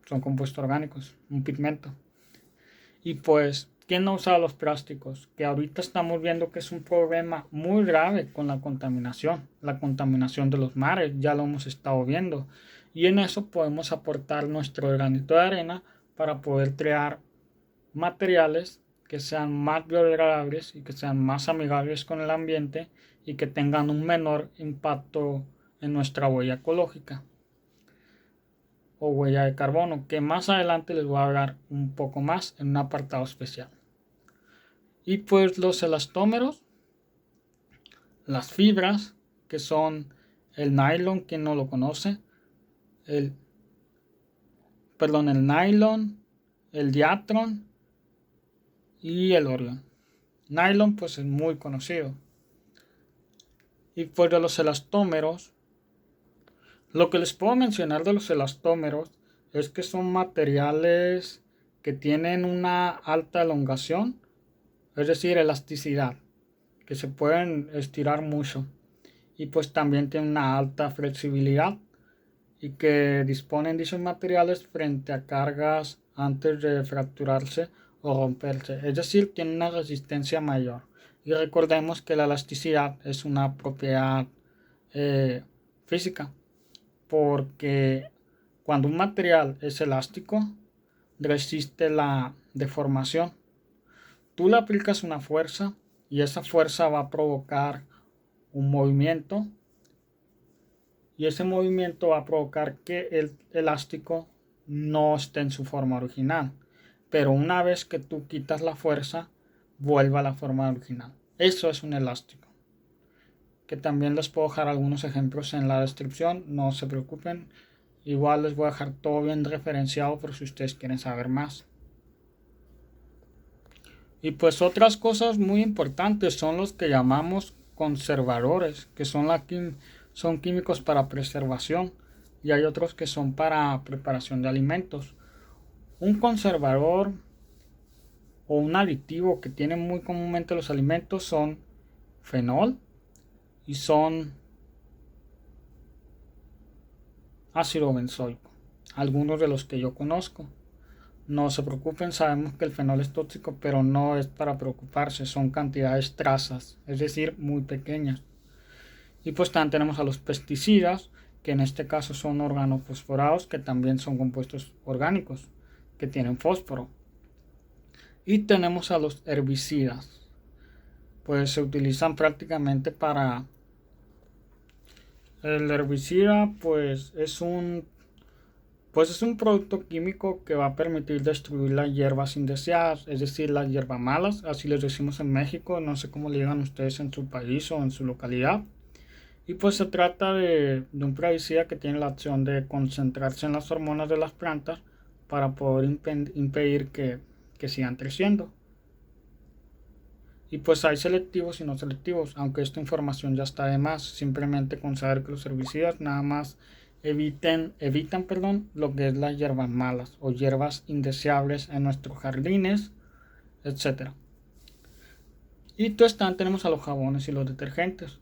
Son compuestos orgánicos, un pigmento. Y pues, ¿quién no usa los plásticos? Que ahorita estamos viendo que es un problema muy grave con la contaminación de los mares, ya lo hemos estado viendo. Y en eso podemos aportar nuestro granito de arena para poder crear materiales que sean más biodegradables y que sean más amigables con el ambiente y que tengan un menor impacto en nuestra huella ecológica o huella de carbono, que más adelante les voy a hablar un poco más en un apartado especial. Y pues los elastómeros, las fibras, que son el nylon, quien no lo conoce, el nylon, el diatrón y el Orion. Nylon pues es muy conocido. Y pues de los elastómeros, lo que les puedo mencionar de los elastómeros es que son materiales que tienen una alta elongación, es decir, elasticidad, que se pueden estirar mucho. Y pues también tienen una alta flexibilidad y que disponen dichos materiales frente a cargas antes de fracturarse o romperse. Es decir, tienen una resistencia mayor. Y recordemos que la elasticidad es una propiedad física, porque cuando un material es elástico, resiste la deformación. Tú le aplicas una fuerza y esa fuerza va a provocar un movimiento y ese movimiento va a provocar que el elástico no esté en su forma original. Pero una vez que tú quitas la fuerza, vuelve a la forma original. Eso es un elástico. Que también les puedo dejar algunos ejemplos en la descripción, no se preocupen. Igual les voy a dejar todo bien referenciado por si ustedes quieren saber más. Y pues otras cosas muy importantes son los que llamamos conservadores, que son químicos para preservación, y hay otros que son para preparación de alimentos. Un conservador o un aditivo que tienen muy comúnmente los alimentos son fenol y son ácido benzoico, algunos de los que yo conozco. No se preocupen, sabemos que el fenol es tóxico, pero no es para preocuparse, son cantidades trazas, es decir, muy pequeñas. Y pues también tenemos a los pesticidas, que en este caso son organofosforados, que también son compuestos orgánicos, que tienen fósforo. Y tenemos a los herbicidas, pues se utilizan prácticamente para... El herbicida pues es un producto químico que va a permitir destruir las hierbas indeseadas, es decir, las hierbas malas, así les decimos en México, no sé cómo le digan ustedes en su país o en su localidad. Y pues se trata de un plaguicida que tiene la acción de concentrarse en las hormonas de las plantas para poder impedir que sigan creciendo. Y pues hay selectivos y no selectivos, aunque esta información ya está de más, simplemente con saber que los herbicidas nada más evitan lo que es las hierbas malas o hierbas indeseables en nuestros jardines, etcétera. Y pues también tenemos a los jabones y los detergentes.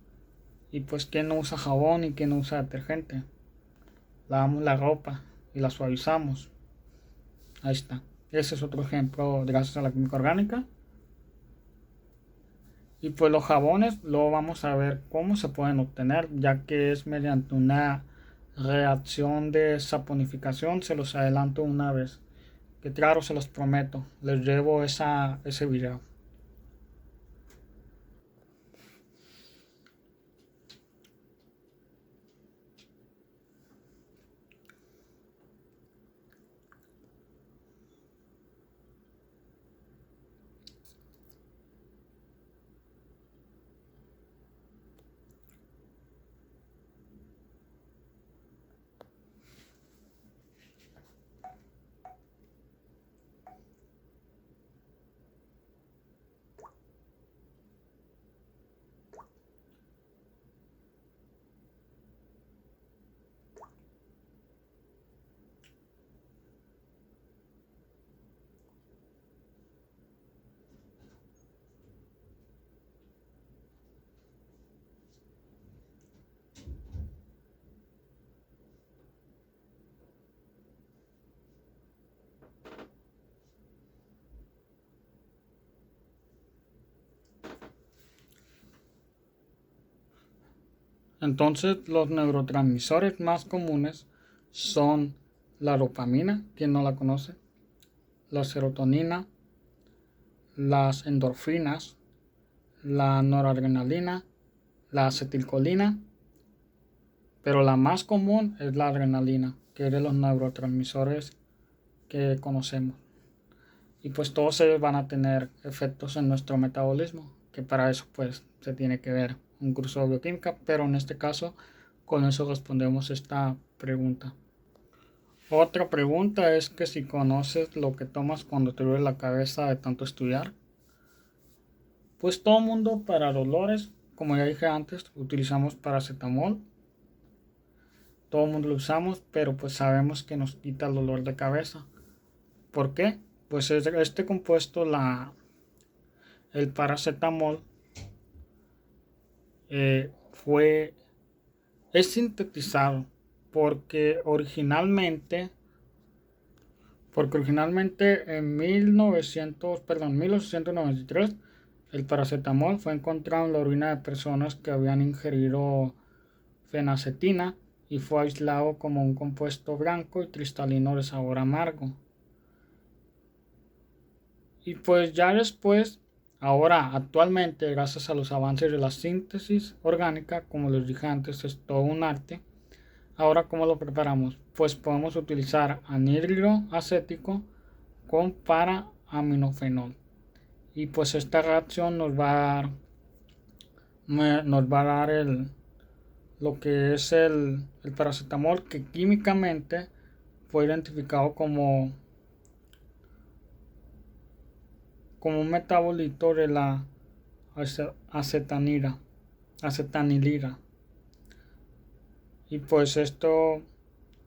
Y pues quién no usa jabón y quién no usa detergente. Lavamos la ropa y la suavizamos. Ahí está. Ese es otro ejemplo gracias a la química orgánica. Y pues los jabones luego vamos a ver cómo se pueden obtener, ya que es mediante una reacción de saponificación. Se los adelanto una vez, que claro, se los prometo, les llevo ese video. Entonces, los neurotransmisores más comunes son la dopamina, quien no la conoce, la serotonina, las endorfinas, la noradrenalina, la acetilcolina, pero la más común es la adrenalina, que es de los neurotransmisores que conocemos. Y pues todos ellos van a tener efectos en nuestro metabolismo, que para eso pues se tiene que ver un curso de bioquímica, pero en este caso con eso respondemos esta pregunta. Otra pregunta es que si conoces lo que tomas cuando te duele la cabeza de tanto estudiar. Pues todo mundo para dolores, como ya dije antes, utilizamos paracetamol. Todo el mundo lo usamos, pero pues sabemos que nos quita el dolor de cabeza. ¿Por qué? Pues este compuesto, el paracetamol, es sintetizado porque originalmente en 1893 el paracetamol fue encontrado en la orina de personas que habían ingerido fenacetina y fue aislado como un compuesto blanco y cristalino de sabor amargo. Y pues ya después, ahora actualmente, gracias a los avances de la síntesis orgánica, como les dije antes, es todo un arte. Ahora, ¿cómo lo preparamos? Pues podemos utilizar anhídrido acético con para-aminofenol. Y pues esta reacción nos va a dar lo que es el paracetamol, que químicamente fue identificado como un metabolito de la acetanilira. Y pues este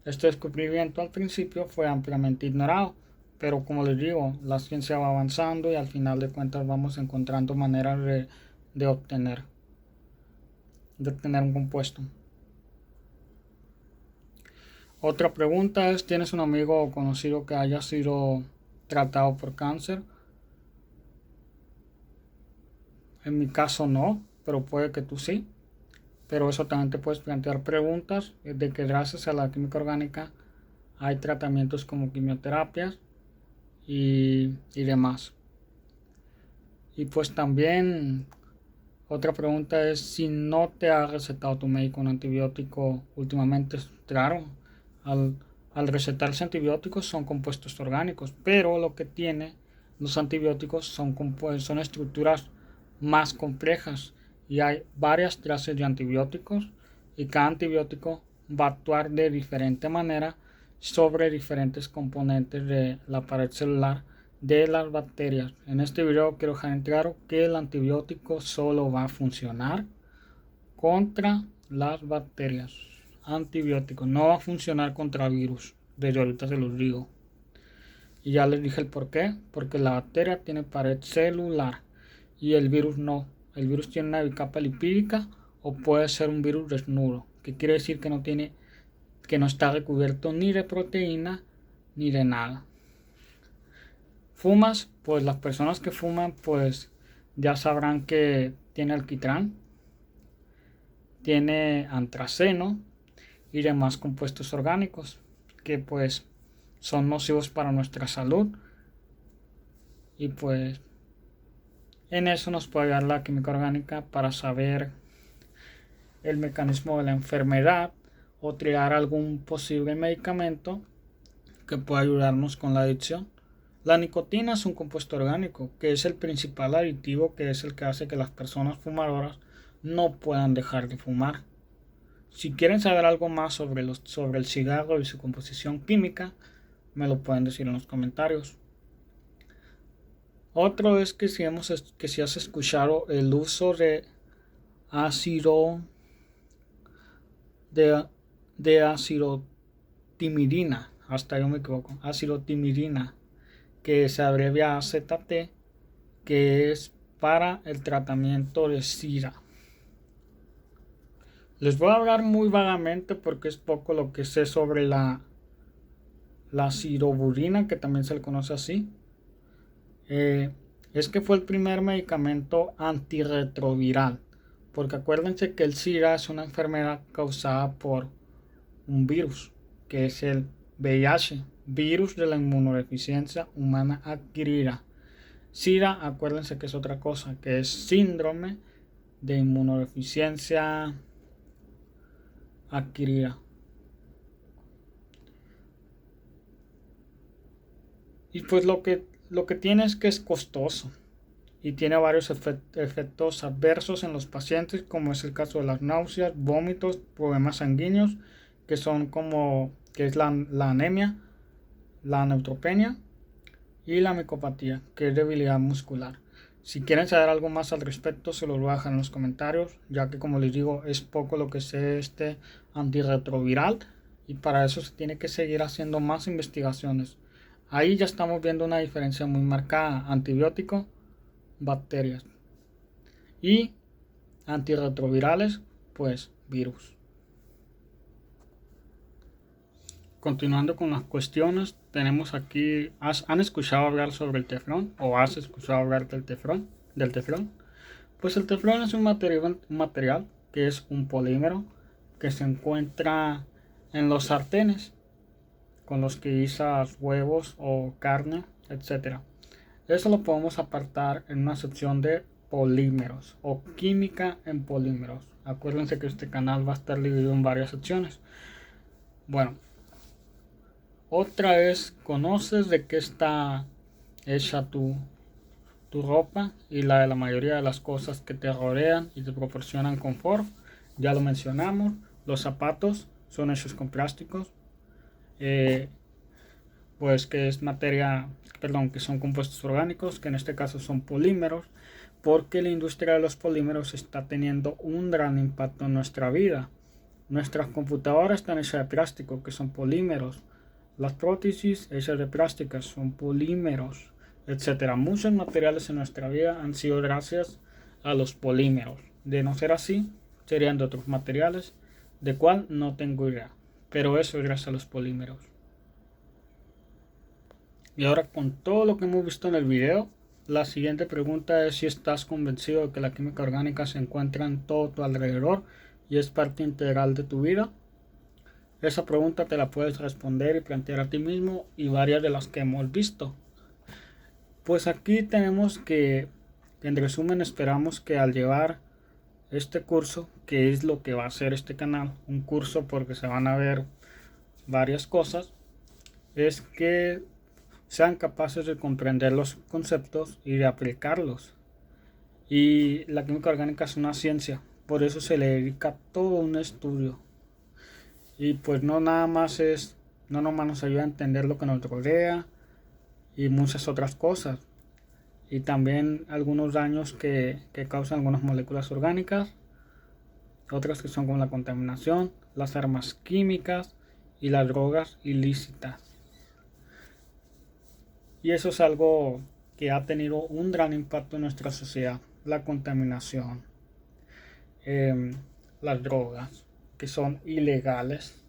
descubrimiento al principio fue ampliamente ignorado, pero como les digo, la ciencia va avanzando y al final de cuentas vamos encontrando maneras de obtener un compuesto. Otra pregunta es, ¿tienes un amigo o conocido que haya sido tratado por cáncer? En mi caso no, pero puede que tú sí. Pero eso también te puedes plantear preguntas de que gracias a la química orgánica hay tratamientos como quimioterapias y demás. Y pues también otra pregunta es si no te ha recetado tu médico un antibiótico últimamente. Claro, al recetarse antibióticos son compuestos orgánicos, pero lo que tiene los antibióticos son estructuras más complejas y hay varias clases de antibióticos y cada antibiótico va a actuar de diferente manera sobre diferentes componentes de la pared celular de las bacterias. En este video quiero dejar en claro que el antibiótico solo va a funcionar contra las bacterias. Antibiótico no va a funcionar contra virus. Desde ahorita se los digo. Y ya les dije el por qué. Porque la bacteria tiene pared celular y el virus no. El virus tiene una bicapa lipídica o puede ser un virus desnudo, que quiere decir que no está recubierto ni de proteína ni de nada. ¿Fumas? Pues las personas que fuman pues ya sabrán que tiene alquitrán, tiene antraceno y demás compuestos orgánicos que pues son nocivos para nuestra salud. Y pues en eso nos puede ayudar la química orgánica para saber el mecanismo de la enfermedad o crear algún posible medicamento que pueda ayudarnos con la adicción. La nicotina es un compuesto orgánico que es el principal aditivo, que es el que hace que las personas fumadoras no puedan dejar de fumar. Si quieren saber algo más sobre el cigarro y su composición química, me lo pueden decir en los comentarios. Otro es que si has escuchado el uso de acidotimidina, hasta yo me equivoco, acidotimidina, que se abrevia AZT, que es para el tratamiento de SIDA. Les voy a hablar muy vagamente porque es poco lo que sé sobre la acidoburina, que también se le conoce así. Es que fue el primer medicamento antirretroviral porque acuérdense que el SIDA es una enfermedad causada por un virus, que es el VIH, virus de la inmunodeficiencia humana adquirida. SIDA, acuérdense que es otra cosa, que es síndrome de inmunodeficiencia adquirida. Y pues lo que tiene es que es costoso y tiene varios efectos adversos en los pacientes, como es el caso de las náuseas, vómitos, problemas sanguíneos, que es la anemia, la neutropenia y la micopatía, que es debilidad muscular. Si quieren saber algo más al respecto, se los voy a dejar en los comentarios, ya que como les digo, es poco lo que sé este antirretroviral y para eso se tiene que seguir haciendo más investigaciones. Ahí ya estamos viendo una diferencia muy marcada: antibiótico, bacterias, y antirretrovirales, pues virus. Continuando con las cuestiones, tenemos aquí, ¿han escuchado hablar sobre el teflón o has escuchado hablar del teflón? Pues el teflón es un material que es un polímero que se encuentra en los sartenes con los que guisas huevos o carne, etc. Eso lo podemos apartar en una sección de polímeros o química en polímeros. Acuérdense que este canal va a estar dividido en varias secciones. Bueno, otra es, ¿conoces de qué está hecha tu ropa y la de la mayoría de las cosas que te rodean y te proporcionan confort? Ya lo mencionamos. Los zapatos son hechos con plásticos, pues que es que son compuestos orgánicos, que en este caso son polímeros, porque la industria de los polímeros está teniendo un gran impacto en nuestra vida. Nuestras computadoras están hechas de plástico, que son polímeros. Las prótesis hechas de plásticas son polímeros, etcétera. Muchos materiales en nuestra vida han sido gracias a los polímeros. De no ser así, serían de otros materiales, de cuál no tengo idea. Pero eso es gracias a los polímeros. Y ahora, con todo lo que hemos visto en el video, la siguiente pregunta es si estás convencido de que la química orgánica se encuentra en todo tu alrededor y es parte integral de tu vida. Esa pregunta te la puedes responder y plantear a ti mismo y varias de las que hemos visto. Pues aquí tenemos que, en resumen, esperamos que al llevar este curso, que es lo que va a ser este canal, un curso porque se van a ver varias cosas, es que sean capaces de comprender los conceptos y de aplicarlos. Y la química orgánica es una ciencia, por eso se le dedica todo un estudio. Y pues no nomás nos ayuda a entender lo que nos rodea y muchas otras cosas. Y también algunos daños que causan algunas moléculas orgánicas, otras que son como la contaminación, las armas químicas y las drogas ilícitas. Y eso es algo que ha tenido un gran impacto en nuestra sociedad: la contaminación, las drogas que son ilegales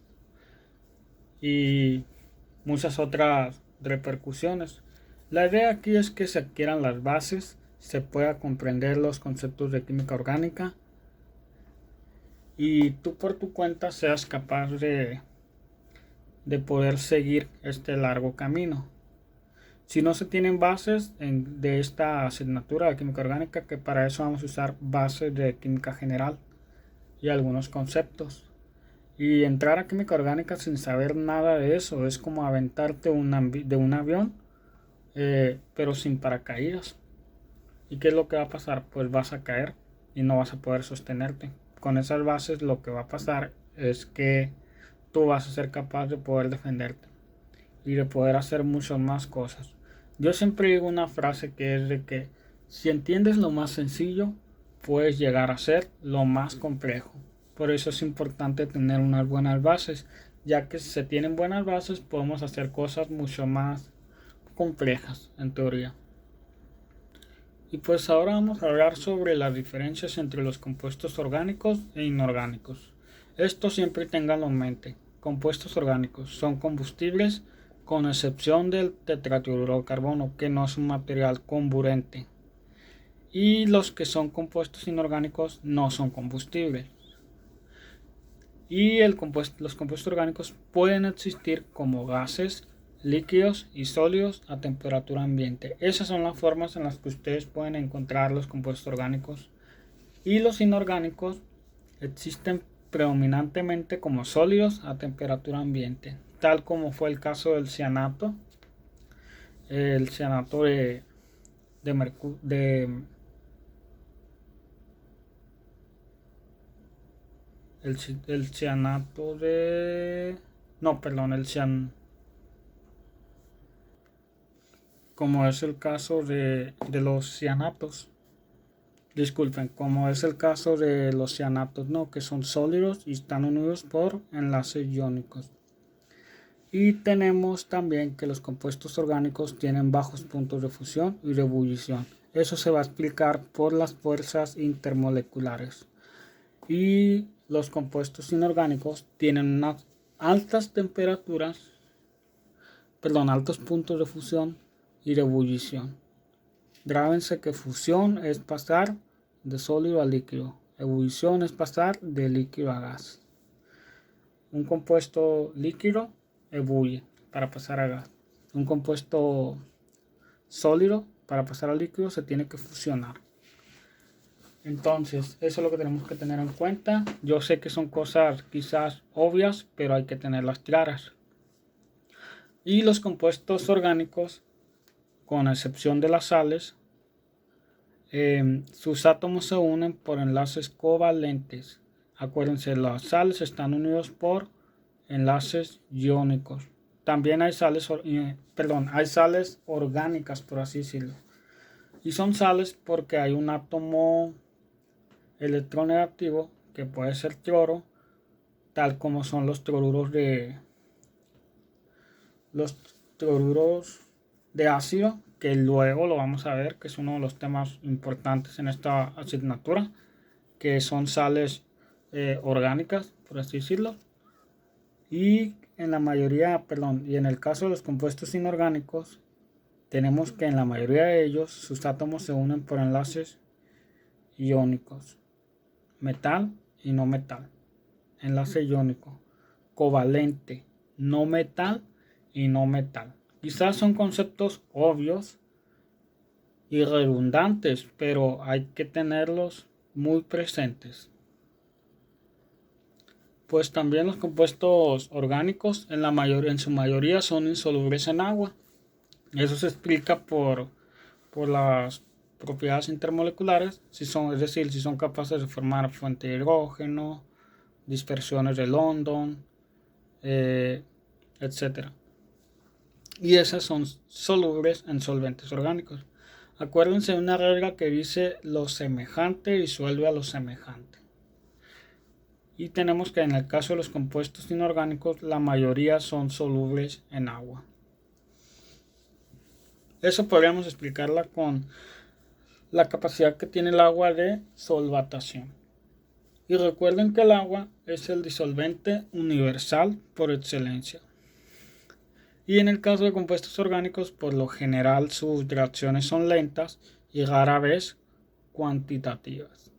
y muchas otras repercusiones. La idea aquí es que se adquieran las bases, se pueda comprender los conceptos de química orgánica y tú por tu cuenta seas capaz de poder seguir este largo camino. Si no se tienen bases de esta asignatura de química orgánica, que para eso vamos a usar bases de química general y algunos conceptos. Y entrar a química orgánica sin saber nada de eso es como aventarte de un avión, pero sin paracaídas. ¿Y qué es lo que va a pasar? Pues vas a caer y no vas a poder sostenerte. Con esas bases lo que va a pasar es que tú vas a ser capaz de poder defenderte y de poder hacer muchas más cosas. Yo siempre digo una frase que es de que si entiendes lo más sencillo, puedes llegar a ser lo más complejo. Por eso es importante tener unas buenas bases, ya que si se tienen buenas bases podemos hacer cosas mucho más complejas en teoría. Y pues ahora vamos a hablar sobre las diferencias entre los compuestos orgánicos e inorgánicos. Esto siempre tenganlo en mente. Compuestos orgánicos son combustibles, con excepción del tetratiururo de carbono, que no es un material comburente. y los que son compuestos inorgánicos no son combustibles. Y los compuestos orgánicos pueden existir como gases, líquidos y sólidos a temperatura ambiente. Esas son las formas en las que ustedes pueden encontrar los compuestos orgánicos. Y los inorgánicos existen predominantemente como sólidos a temperatura ambiente, tal como fue el caso del cianato. El cianato de el cianato de no, perdón, como es el caso de los cianatos. Disculpen, como es el caso de los cianatos, no, que son sólidos y están unidos por enlaces iónicos. Y tenemos también que los compuestos orgánicos tienen bajos puntos de fusión y de ebullición. Eso se va a explicar por las fuerzas intermoleculares. Y los compuestos inorgánicos tienen unas altas altos puntos de fusión y de ebullición. Grábense que fusión es pasar de sólido a líquido. Ebullición es pasar de líquido a gas. Un compuesto líquido ebulle para pasar a gas. Un compuesto sólido para pasar a líquido se tiene que fusionar. Entonces, eso es lo que tenemos que tener en cuenta. Yo sé que son cosas quizás obvias, pero hay que tenerlas claras. Y los compuestos orgánicos, con excepción de las sales, sus átomos se unen por enlaces covalentes. Acuérdense, las sales están unidos por enlaces iónicos. También hay sales orgánicas, por así decirlo. Y son sales porque hay un átomo electronegativo que puede ser cloro, tal como son los cloruros de ácido, que luego lo vamos a ver, que es uno de los temas importantes en esta asignatura, que son sales orgánicas, por así decirlo. Y en el caso de los compuestos inorgánicos, tenemos que en la mayoría de ellos sus átomos se unen por enlaces iónicos, metal y no metal. Enlace iónico, covalente, no metal y no metal. Quizás son conceptos obvios y redundantes, pero hay que tenerlos muy presentes. Pues también los compuestos orgánicos en su mayoría son insolubles en agua. Eso se explica por las propiedades intermoleculares, es decir, si son capaces de formar fuente de hidrógeno, dispersiones de London, etc. Y esas son solubles en solventes orgánicos. Acuérdense de una regla que dice lo semejante disuelve a lo semejante. Y tenemos que en el caso de los compuestos inorgánicos, la mayoría son solubles en agua. Eso podríamos explicarla con la capacidad que tiene el agua de solvatación. Y recuerden que el agua es el disolvente universal por excelencia. Y en el caso de compuestos orgánicos, por lo general sus reacciones son lentas y rara vez cuantitativas.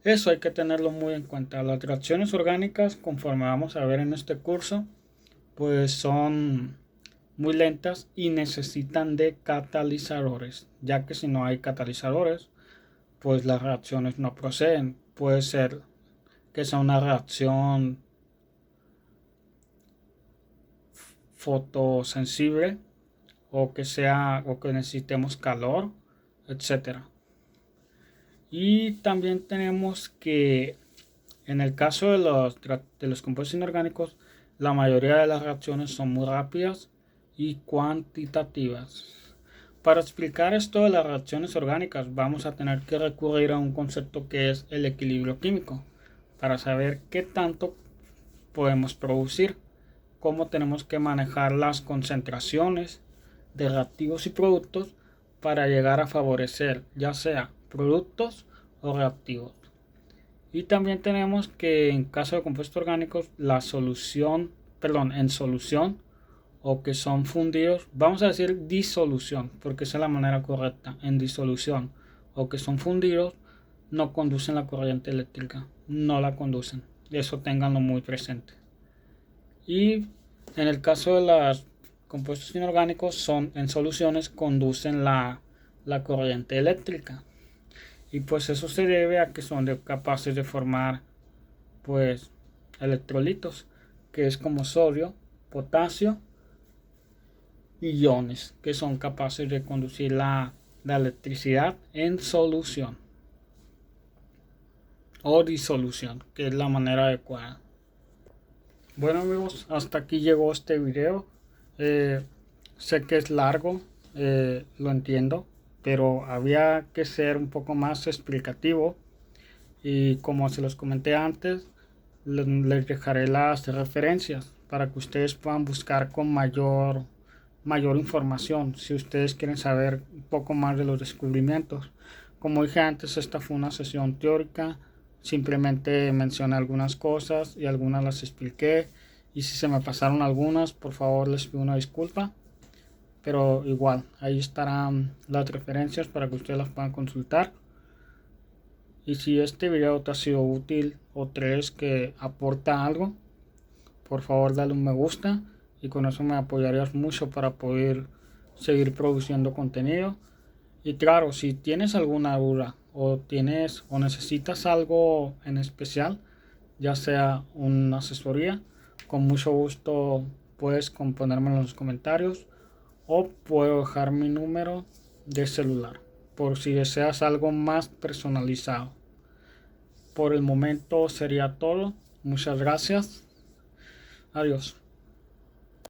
Eso hay que tenerlo muy en cuenta. Las reacciones orgánicas, conforme vamos a ver en este curso, pues son muy lentas y necesitan de catalizadores, ya que si no hay catalizadores, pues las reacciones no proceden. Puede ser que sea una reacción fotosensible o que necesitemos calor, etcétera. Y también tenemos que en el caso de los compuestos inorgánicos, la mayoría de las reacciones son muy rápidas y cuantitativas. Para explicar esto de las reacciones orgánicas, vamos a tener que recurrir a un concepto que es el equilibrio químico, para saber qué tanto podemos producir, cómo tenemos que manejar las concentraciones de reactivos y productos para llegar a favorecer ya sea productos o reactivos. Y también tenemos que en caso de compuestos orgánicos en solución o que son fundidos, vamos a decir disolución porque esa es la manera correcta, en disolución o que son fundidos no conducen la corriente eléctrica, no la conducen. Eso ténganlo muy presente. Y en el caso de los compuestos inorgánicos, son en soluciones, conducen la corriente eléctrica. Y pues eso se debe a que son capaces de formar pues electrolitos, que es como sodio, potasio y iones, que son capaces de conducir la electricidad en solución o disolución, que es la manera adecuada. Bueno amigos, hasta aquí llegó este video. Sé que es largo, lo entiendo, pero había que ser un poco más explicativo. Y como se los comenté antes, les dejaré las referencias para que ustedes puedan buscar con mayor información si ustedes quieren saber un poco más de los descubrimientos. Como dije antes, esta fue una sesión teórica, simplemente mencioné algunas cosas y algunas las expliqué, y si se me pasaron algunas, por favor les pido una disculpa, pero igual ahí estarán las referencias para que ustedes las puedan consultar. Y si este video te ha sido útil o crees que aporta algo, por favor dale un me gusta, y con eso me apoyarías mucho para poder seguir produciendo contenido. Y claro, si tienes alguna duda o necesitas algo en especial, ya sea una asesoría, con mucho gusto puedes ponérmelo en los comentarios, o puedo dejar mi número de celular por si deseas algo más personalizado. Por el momento sería todo. Muchas gracias. Adiós.